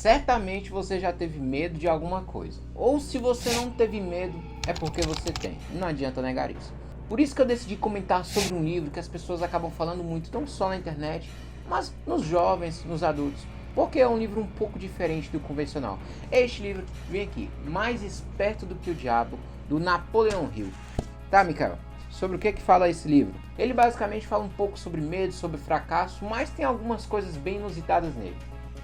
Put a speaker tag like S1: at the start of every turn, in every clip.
S1: certamente você já teve medo de alguma coisa. Ou se você não teve medo, é porque você tem. Não adianta negar isso. Por isso que eu decidi comentar sobre um livro que as pessoas acabam falando muito, não só na internet, mas nos jovens, nos adultos. Porque é um livro um pouco diferente do convencional. É este livro que vem aqui, Mais Esperto do que o Diabo, do Napoleão Hill. Tá, Michael? Sobre o que fala esse livro? Ele basicamente fala um pouco sobre medo, sobre fracasso, mas tem algumas coisas bem inusitadas nele.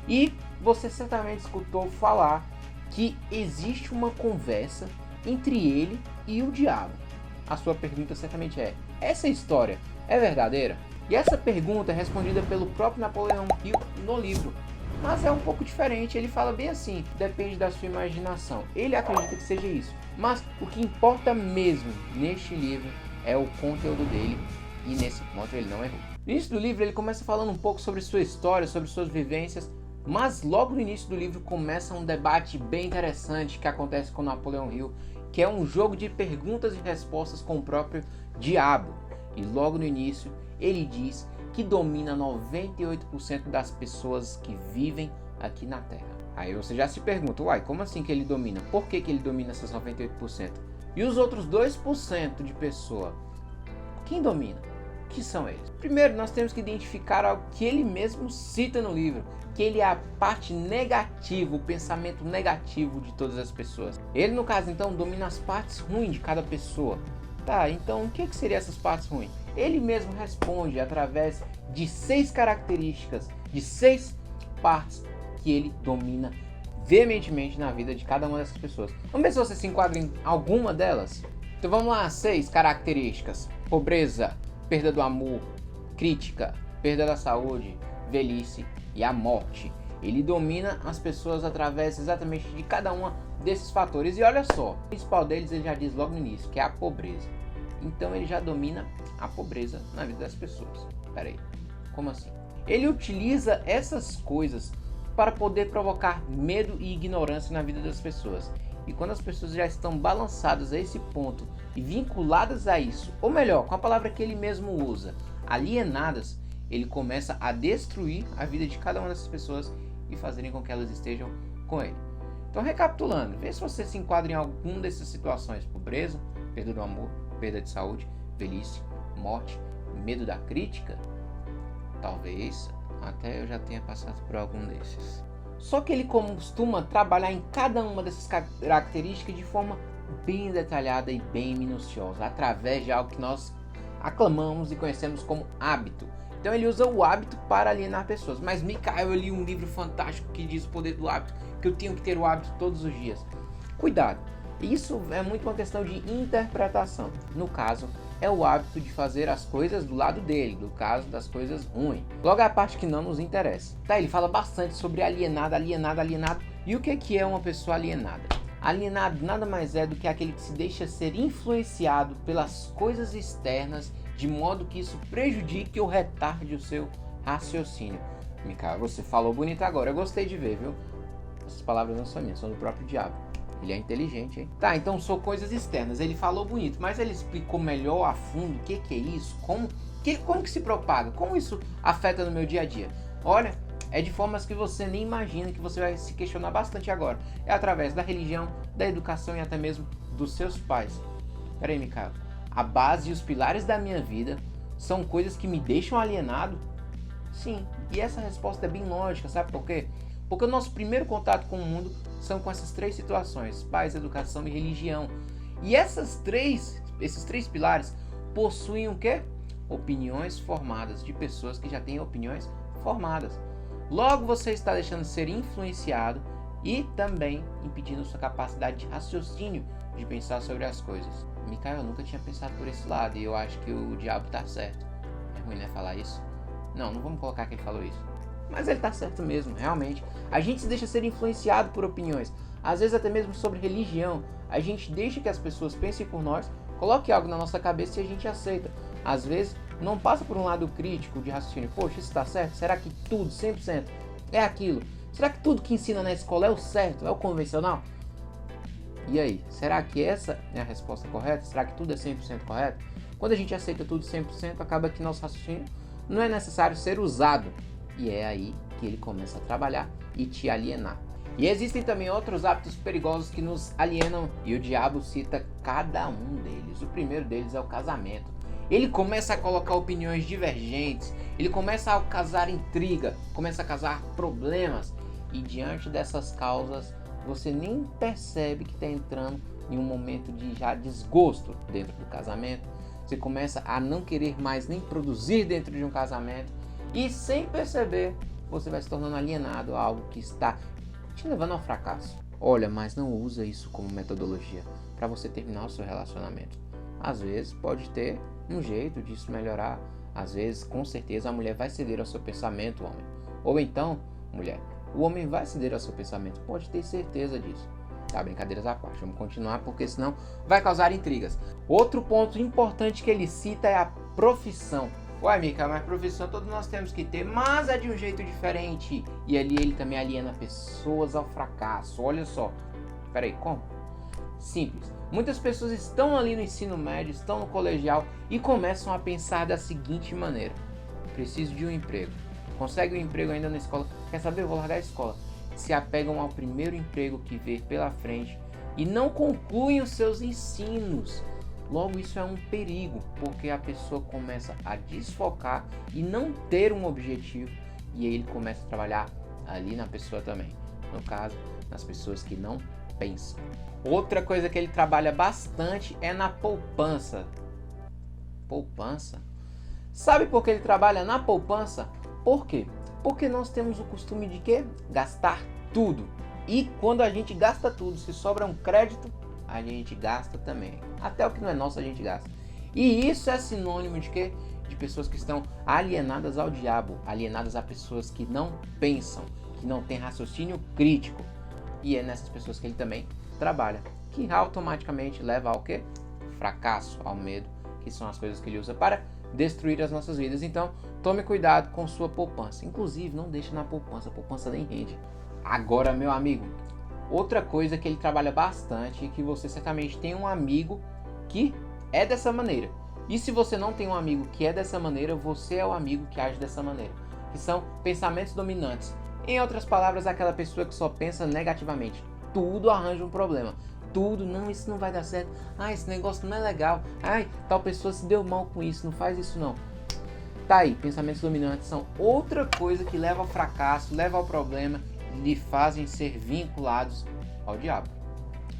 S1: E você certamente escutou falar que existe uma conversa entre ele e o diabo. A sua pergunta certamente é: essa história é verdadeira? E essa pergunta é respondida pelo próprio Napoleão Hill no livro. Mas é um pouco diferente, ele fala bem assim, depende da sua imaginação. Ele acredita que seja isso. Mas o que importa mesmo neste livro é o conteúdo dele, e nesse ponto ele não errou. No início do livro ele começa falando um pouco sobre sua história, sobre suas vivências, mas logo no início do livro começa um debate bem interessante que acontece com Napoleão Hill, que é um jogo de perguntas e respostas com o próprio diabo. E logo no início ele diz que domina 98% das pessoas que vivem aqui na Terra. Aí você já se pergunta, uai, como assim que ele domina? Por que ele domina essas 98%? E os outros 2% de pessoa, quem domina? Que são eles? Primeiro, nós temos que identificar algo que ele mesmo cita no livro, que ele é a parte negativa, o pensamento negativo de todas as pessoas. Ele, no caso, então, domina as partes ruins de cada pessoa. Tá, então o que seriam essas partes ruins? Ele mesmo responde através de 6 características, de 6 partes que ele domina veementemente na vida de cada uma dessas pessoas. Vamos ver se você se enquadra em alguma delas? Então vamos lá, 6 características: pobreza, perda do amor, crítica, perda da saúde, velhice e a morte. Ele domina as pessoas através exatamente de cada uma desses fatores. E olha só, o principal deles ele já diz logo no início, que é a pobreza. Então ele já domina a pobreza na vida das pessoas. Pera aí, como assim? Ele utiliza essas coisas para poder provocar medo e ignorância na vida das pessoas. E quando as pessoas já estão balançadas a esse ponto e vinculadas a isso, ou melhor, com a palavra que ele mesmo usa, alienadas, ele começa a destruir a vida de cada uma dessas pessoas e fazerem com que elas estejam com ele. Então, recapitulando, vê se você se enquadra em alguma dessas situações: pobreza, perda do amor, perda de saúde, velhice, morte, medo da crítica. Talvez até eu já tenha passado por algum desses. Só que ele costuma trabalhar em cada uma dessas características de forma bem detalhada e bem minuciosa, através de algo que nós aclamamos e conhecemos como hábito. Então ele usa o hábito para alienar pessoas. Mas, Michael, eu li um livro fantástico que diz o poder do hábito, que eu tenho que ter o hábito todos os dias. Cuidado, isso é muito uma questão de interpretação. No caso, é o hábito de fazer as coisas do lado dele, do caso das coisas ruins. Logo é a parte que não nos interessa. Tá, ele fala bastante sobre alienado. E o que é uma pessoa alienada? Alienado nada mais é do que aquele que se deixa ser influenciado pelas coisas externas, de modo que isso prejudique ou retarde o seu raciocínio. Michael, você falou bonito agora, eu gostei de ver, viu? Essas palavras não são minhas, são do próprio diabo. Ele é inteligente, hein? Tá, então são coisas externas. Ele falou bonito, mas ele explicou melhor a fundo o que é isso, como que se propaga, como isso afeta no meu dia a dia. Olha, é de formas que você nem imagina, que você vai se questionar bastante agora. É através da religião, da educação e até mesmo dos seus pais. Peraí, Michael. A base e os pilares da minha vida são coisas que me deixam alienado? Sim, e essa resposta é bem lógica, sabe por quê? Porque o nosso primeiro contato com o mundo são com essas 3 situações: paz, educação e religião. E esses três pilares possuem o quê? Opiniões formadas, de pessoas que já têm opiniões formadas. Logo você está deixando de ser influenciado e também impedindo sua capacidade de raciocínio, de pensar sobre as coisas. Michael, eu nunca tinha pensado por esse lado e eu acho que o diabo tá certo. É ruim, né, falar isso? Não vamos colocar que ele falou isso. Mas ele tá certo mesmo, realmente. A gente se deixa ser influenciado por opiniões, às vezes até mesmo sobre religião. A gente deixa que as pessoas pensem por nós, coloque algo na nossa cabeça e a gente aceita. Às vezes não passa por um lado crítico de raciocínio. Poxa, isso tá certo? Será que tudo, 100%, é aquilo? Será que tudo que ensina na escola é o certo, é o convencional? E aí, será que essa é a resposta correta? Será que tudo é 100% correto? Quando a gente aceita tudo 100%, acaba que nosso raciocínio não é necessário ser usado. E é aí que ele começa a trabalhar e te alienar. E existem também outros hábitos perigosos que nos alienam e o diabo cita cada um deles. O primeiro deles é o casamento. Ele começa a colocar opiniões divergentes, ele começa a causar intriga, começa a causar problemas. E diante dessas causas, você nem percebe que está entrando em um momento de já desgosto dentro do casamento. Você começa a não querer mais nem produzir dentro de um casamento. E sem perceber, você vai se tornando alienado a algo que está te levando ao fracasso. Olha, mas não usa isso como metodologia para você terminar o seu relacionamento. Às vezes pode ter um jeito disso melhorar. Às vezes, com certeza, a mulher vai ceder ao seu pensamento, homem. Ou então, mulher, o homem vai ceder ao seu pensamento. Pode ter certeza disso. Tá, brincadeiras à parte. Vamos continuar porque senão vai causar intrigas. Outro ponto importante que ele cita é a profissão. Ué, Mica, mas profissão todos nós temos que ter, mas é de um jeito diferente. E ali ele também aliena pessoas ao fracasso. Olha só. Peraí, como? Simples. Muitas pessoas estão ali no ensino médio, estão no colegial e começam a pensar da seguinte maneira: preciso de um emprego. Consegue um emprego ainda na escola? Quer saber? Eu vou largar a escola. Se apegam ao primeiro emprego que vê pela frente e não concluem os seus ensinos. Logo, isso é um perigo, porque a pessoa começa a desfocar e não ter um objetivo, e aí ele começa a trabalhar ali na pessoa também. No caso, nas pessoas que não pensam. Outra coisa que ele trabalha bastante é na poupança. Poupança? Sabe por que ele trabalha na poupança? Por quê? Porque nós temos o costume de quê? Gastar tudo. E quando a gente gasta tudo, se sobra um crédito, a gente gasta também. Até o que não é nosso a gente gasta. E isso é sinônimo de quê? De pessoas que estão alienadas ao diabo, alienadas a pessoas que não pensam, que não têm raciocínio crítico. E é nessas pessoas que ele também trabalha, que automaticamente leva ao quê? Fracasso, ao medo, que são as coisas que ele usa para destruir as nossas vidas. Então, tome cuidado com sua poupança. Inclusive, não deixe na poupança, a poupança nem rende. Agora, meu amigo, outra coisa que ele trabalha bastante é que você certamente tem um amigo que é dessa maneira. E se você não tem um amigo que é dessa maneira, você é o amigo que age dessa maneira. Que são pensamentos dominantes. Em outras palavras, aquela pessoa que só pensa negativamente. Tudo arranja um problema. Tudo, não, isso não vai dar certo. Ah, esse negócio não é legal. Ai, tal pessoa se deu mal com isso, não faz isso não. Tá aí, pensamentos dominantes são outra coisa que leva ao fracasso, leva ao problema, lhe fazem ser vinculados ao diabo.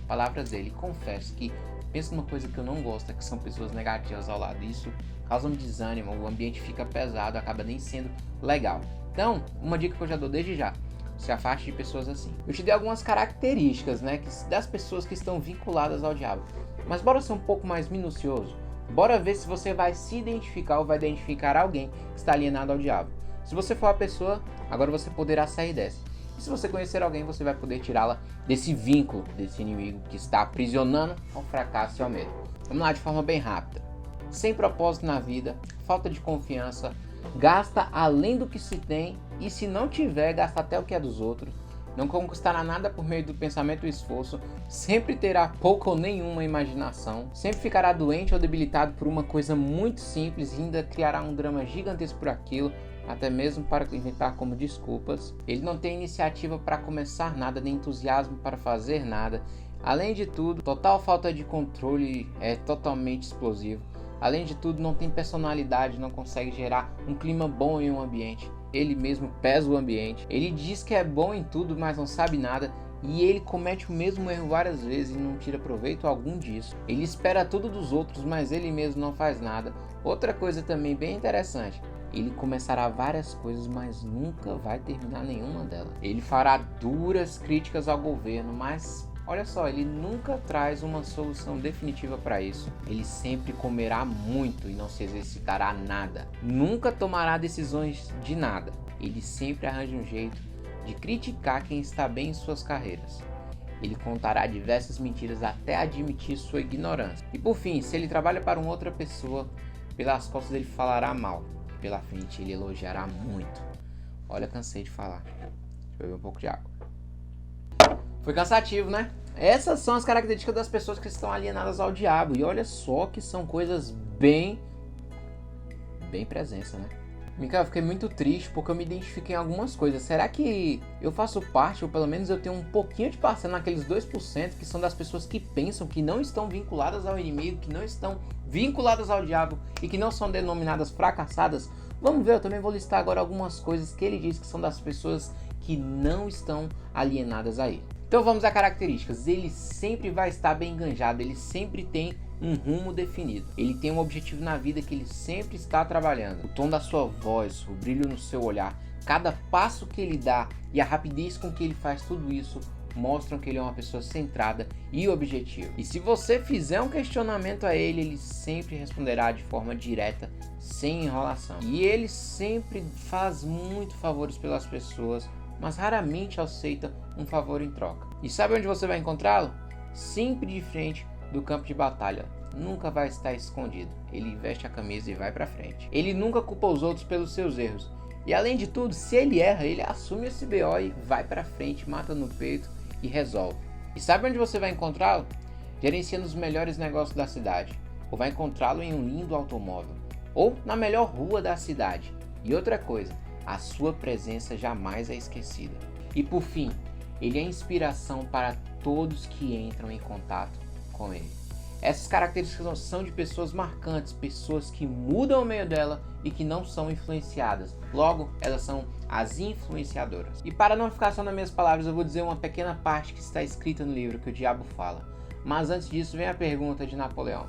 S1: Palavras dele, confesso que penso numa coisa que eu não gosto, é que são pessoas negativas ao lado. Isso causa um desânimo, o ambiente fica pesado, acaba nem sendo legal. Então, uma dica que eu já dou desde já: se afaste de pessoas assim. Eu te dei algumas características, né, das pessoas que estão vinculadas ao diabo. Mas bora ser um pouco mais minucioso. Bora ver se você vai se identificar ou vai identificar alguém que está alienado ao diabo. Se você for a pessoa, agora você poderá sair dessa. E se você conhecer alguém, você vai poder tirá-la desse vínculo, desse inimigo que está aprisionando ao fracasso e ao medo. Vamos lá de forma bem rápida. Sem propósito na vida, falta de confiança, gasta além do que se tem e se não tiver, gasta até o que é dos outros. Não conquistará nada por meio do pensamento e esforço, sempre terá pouca ou nenhuma imaginação, sempre ficará doente ou debilitado por uma coisa muito simples e ainda criará um drama gigantesco por aquilo, até mesmo para inventar como desculpas. Ele não tem iniciativa para começar nada, nem entusiasmo para fazer nada. Além de tudo, total falta de controle, é totalmente explosivo. Além de tudo, não tem personalidade, não consegue gerar um clima bom em um ambiente. Ele mesmo pesa o ambiente. Ele diz que é bom em tudo, mas não sabe nada. E ele comete o mesmo erro várias vezes e não tira proveito algum disso. Ele espera tudo dos outros, mas ele mesmo não faz nada. Outra coisa também bem interessante: ele começará várias coisas, mas nunca vai terminar nenhuma delas. Ele fará duras críticas ao governo, mas olha só, ele nunca traz uma solução definitiva para isso. Ele sempre comerá muito e não se exercitará nada. Nunca tomará decisões de nada. Ele sempre arranja um jeito de criticar quem está bem em suas carreiras. Ele contará diversas mentiras até admitir sua ignorância. E por fim, se ele trabalha para uma outra pessoa, pelas costas ele falará mal. Pela frente ele elogiará muito. Olha, cansei de falar. Deixa eu beber um pouco de água. Foi cansativo, né? Essas são as características das pessoas que estão alienadas ao diabo. E olha só que são coisas bem presença, né? Micael, eu fiquei muito triste porque eu me identifiquei em algumas coisas. Será que eu faço parte, ou pelo menos eu tenho um pouquinho de parcela naqueles 2% que são das pessoas que pensam que não estão vinculadas ao inimigo, que não estão vinculadas ao diabo e que não são denominadas fracassadas? Vamos ver, eu também vou listar agora algumas coisas que ele diz que são das pessoas que não estão alienadas a ele. Então vamos a características. Ele sempre vai estar bem enganjado, ele sempre tem um rumo definido. Ele tem um objetivo na vida que ele sempre está trabalhando. O tom da sua voz, o brilho no seu olhar, cada passo que ele dá e a rapidez com que ele faz tudo isso mostram que ele é uma pessoa centrada e objetiva. E se você fizer um questionamento a ele, ele sempre responderá de forma direta, sem enrolação. E ele sempre faz muito favores pelas pessoas, mas raramente aceita um favor em troca. E sabe onde você vai encontrá-lo? Sempre de frente do campo de batalha. Nunca vai estar escondido. Ele veste a camisa e vai pra frente. Ele nunca culpa os outros pelos seus erros. E além de tudo, se ele erra, ele assume esse BO e vai pra frente, mata no peito e resolve. E sabe onde você vai encontrá-lo? Gerenciando os melhores negócios da cidade. Ou vai encontrá-lo em um lindo automóvel. Ou na melhor rua da cidade. E outra coisa, a sua presença jamais é esquecida. E por fim, ele é inspiração para todos que entram em contato com ele. Essas características são de pessoas marcantes, pessoas que mudam o meio dela e que não são influenciadas. Logo, elas são as influenciadoras. E para não ficar só nas minhas palavras, eu vou dizer uma pequena parte que está escrita no livro que o diabo fala. Mas antes disso, vem a pergunta de Napoleão.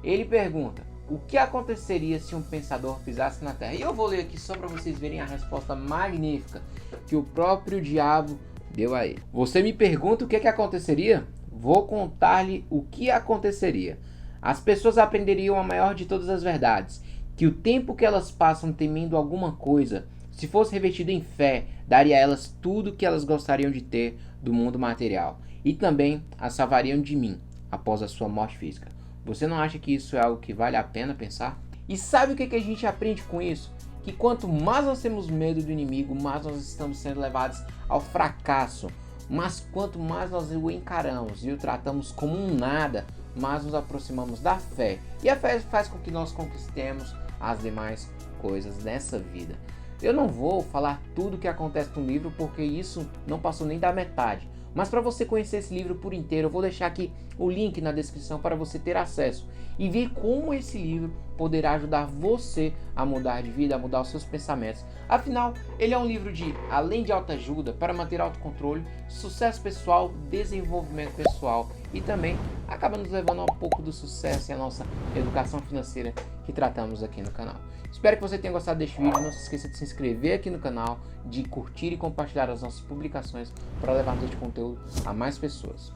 S1: Ele pergunta: o que aconteceria se um pensador pisasse na Terra? E eu vou ler aqui só para vocês verem a resposta magnífica que o próprio diabo deu a ele. Você me pergunta o que aconteceria? Vou contar-lhe o que aconteceria. As pessoas aprenderiam a maior de todas as verdades, que o tempo que elas passam temendo alguma coisa, se fosse revestido em fé, daria a elas tudo o que elas gostariam de ter do mundo material, e também as salvariam de mim, após a sua morte física. Você não acha que isso é algo que vale a pena pensar? E sabe o que a gente aprende com isso? Que quanto mais nós temos medo do inimigo, mais nós estamos sendo levados ao fracasso. Mas quanto mais nós o encaramos e o tratamos como um nada, mais nos aproximamos da fé. E a fé faz com que nós conquistemos as demais coisas nessa vida. Eu não vou falar tudo o que acontece no livro, porque isso não passou nem da metade. Mas para você conhecer esse livro por inteiro, eu vou deixar aqui o link na descrição para você ter acesso e ver como esse livro poderá ajudar você a mudar de vida, a mudar os seus pensamentos. Afinal, ele é um livro de, além de autoajuda, para manter autocontrole, sucesso pessoal, desenvolvimento pessoal e também acaba nos levando a um pouco do sucesso e a nossa educação financeira que tratamos aqui no canal. Espero que você tenha gostado deste vídeo. Não se esqueça de se inscrever aqui no canal, de curtir e compartilhar as nossas publicações para levarmos este conteúdo a mais pessoas.